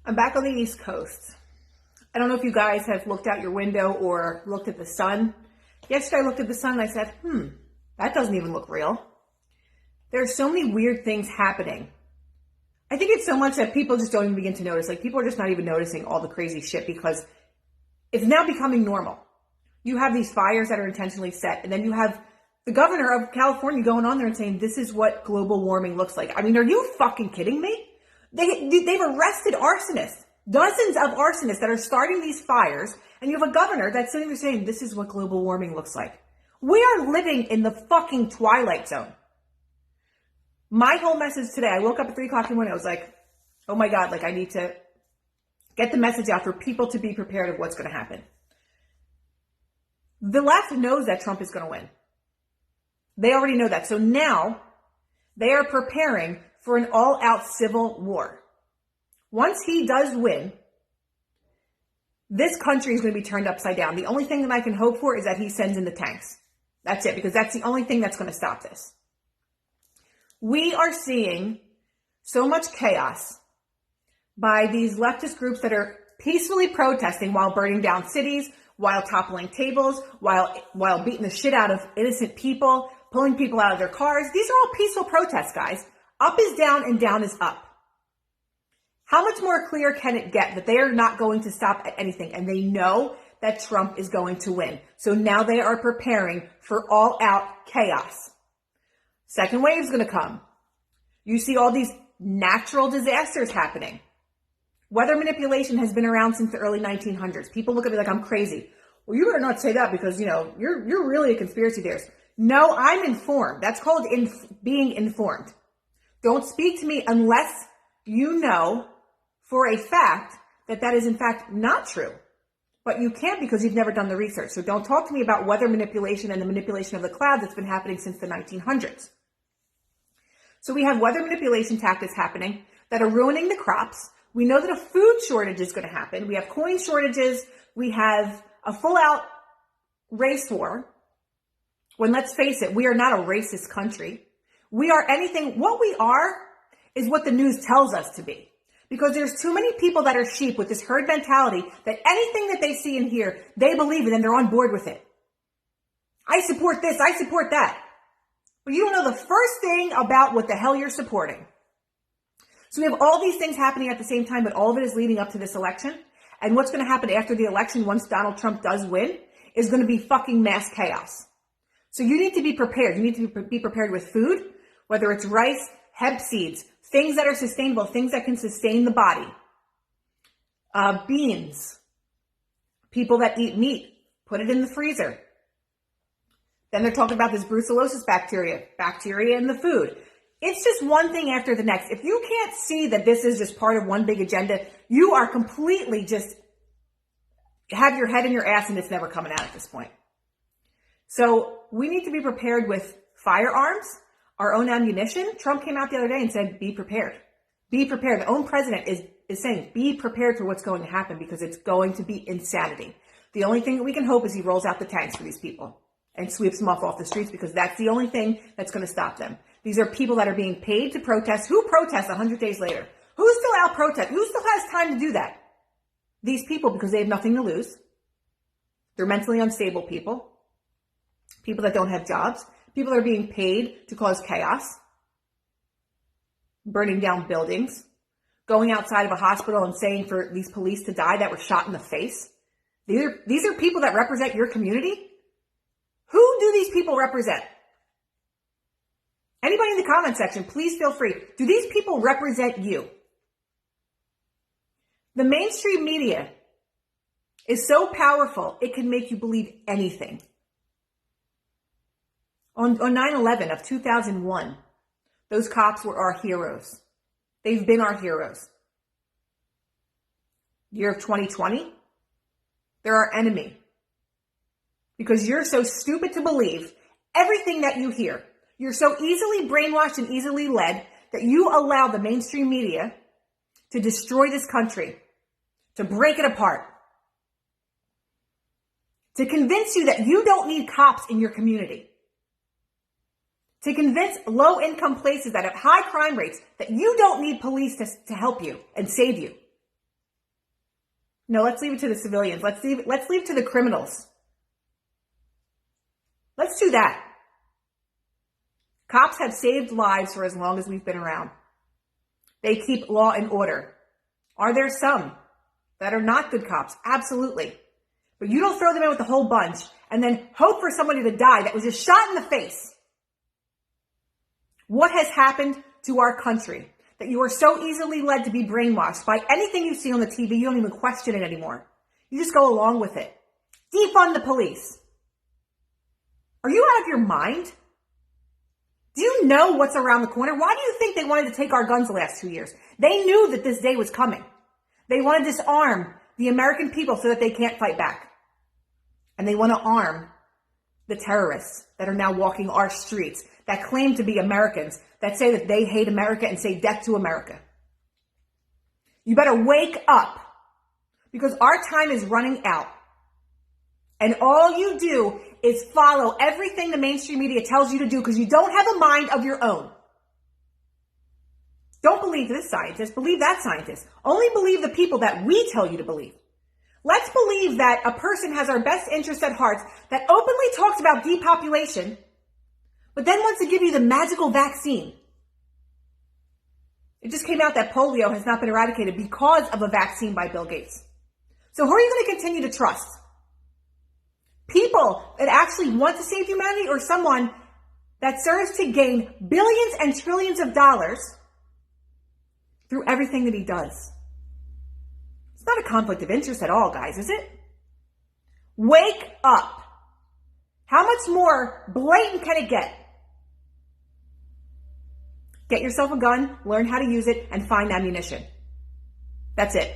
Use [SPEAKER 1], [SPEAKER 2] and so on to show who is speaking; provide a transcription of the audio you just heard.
[SPEAKER 1] I'm back on the East Coast. I don't know if you guys have looked out your window or looked at the sun. Yesterday I looked at the sun and I said, that doesn't even look real. There are so many weird things happening. I think it's so much that people just don't even begin to notice. Like, people are just not even noticing all the crazy shit because it's now becoming normal. You have these fires that are intentionally set, and then you have the governor of California going on there and saying, this is what global warming looks like. I mean, are you fucking kidding me? They've arrested arsonists, dozens of arsonists that are starting these fires, and you have a governor that's sitting there saying, this is what global warming looks like. We are living in the fucking twilight zone. My whole message today, I woke up at 3 o'clock in the morning, I was like, oh my God, like I need to get the message out for people to be prepared of what's going to happen. The left knows that Trump is going to win. They already know that. So now they are preparing for an all-out civil war. Once he does win, this country is going to be turned upside down. The only thing that I can hope for is that he sends in the tanks. That's it, because that's the only thing that's going to stop this. We are seeing so much chaos by these leftist groups that are peacefully protesting while burning down cities, while toppling tables, while beating the shit out of innocent people, pulling people out of their cars. These are all peaceful protests, guys. Up is down and down is up. How much more clear can it get that they are not going to stop at anything, and they know that Trump is going to win? So now they are preparing for all-out chaos. Second wave is going to come. You see all these natural disasters happening. Weather manipulation has been around since the early 1900s. People look at me like I'm crazy. Well, you better not say that because, you're really a conspiracy theorist. No, I'm informed. That's called being informed. Don't speak to me unless you know for a fact that that is in fact not true. But you can't because you've never done the research. So don't talk to me about weather manipulation and the manipulation of the cloud that's been happening since the 1900s. So we have weather manipulation tactics happening that are ruining the crops. We know that a food shortage is going to happen. We have coin shortages. We have a full-out race war. When, let's face it, we are not a racist country. We are anything. What we are is what the news tells us to be. Because there's too many people that are sheep with this herd mentality that anything that they see and hear, they believe in and they're on board with it. I support this. I support that. But you don't know the first thing about what the hell you're supporting. So we have all these things happening at the same time, but all of it is leading up to this election. And what's going to happen after the election, once Donald Trump does win, is going to be fucking mass chaos. So you need to be prepared. You need to be prepared with food, whether it's rice, hemp seeds, things that are sustainable, things that can sustain the body. Beans. People that eat meat, put it in the freezer. Then they're talking about this brucellosis bacteria in the food. It's just one thing after the next. If you can't see that this is just part of one big agenda, you are completely just have your head in your ass and it's never coming out at this point. So we need to be prepared with firearms, our own ammunition. Trump came out the other day and said, be prepared. Be prepared. The own president is saying, be prepared for what's going to happen because it's going to be insanity. The only thing that we can hope is he rolls out the tanks for these people and sweeps them off the streets because that's the only thing that's going to stop them. These are people that are being paid to protest. Who protests 100 days later? Who's still out protesting? Who still has time to do that? These people, because they have nothing to lose. They're mentally unstable people. People that don't have jobs. People that are being paid to cause chaos. Burning down buildings. Going outside of a hospital and saying for these police to die that were shot in the face. These are people that represent your community. Who do these people represent? Anybody in the comment section, please feel free. Do these people represent you? The mainstream media is so powerful, it can make you believe anything. On 9/11 of 2001, those cops were our heroes. They've been our heroes. Year of 2020, they're our enemy. Because you're so stupid to believe everything that you hear. You're so easily brainwashed and easily led that you allow the mainstream media to destroy this country, to break it apart, to convince you that you don't need cops in your community, to convince low-income places that have high crime rates that you don't need police to help you and save you. No, let's leave it to the civilians. Let's leave it to the criminals. Let's do that. Cops have saved lives for as long as we've been around. They keep law and order. Are there some that are not good cops? Absolutely. But you don't throw them in with the whole bunch and then hope for somebody to die that was just shot in the face. What has happened to our country that you are so easily led to be brainwashed by anything you see on the TV? You don't even question it anymore. You just go along with it. Defund the police. Are you out of your mind? Do you know what's around the corner? Why do you think they wanted to take our guns the last 2 years? They knew that this day was coming. They want to disarm the American people so that they can't fight back. And they want to arm the terrorists that are now walking our streets, that claim to be Americans, that say that they hate America and say death to America. You better wake up, because our time is running out. And all you do is follow everything the mainstream media tells you to do because you don't have a mind of your own. Don't believe this scientist, believe that scientist. Only believe the people that we tell you to believe. Let's believe that a person has our best interests at heart, that openly talks about depopulation, but then wants to give you the magical vaccine. It just came out that polio has not been eradicated because of a vaccine by Bill Gates. So who are you going to continue to trust? People that actually want to save humanity, or someone that serves to gain billions and trillions of dollars through everything that he does? It's not a conflict of interest at all, guys, is it? Wake up. How much more blatant can it get? Get yourself a gun, learn how to use it, and find ammunition. That's it.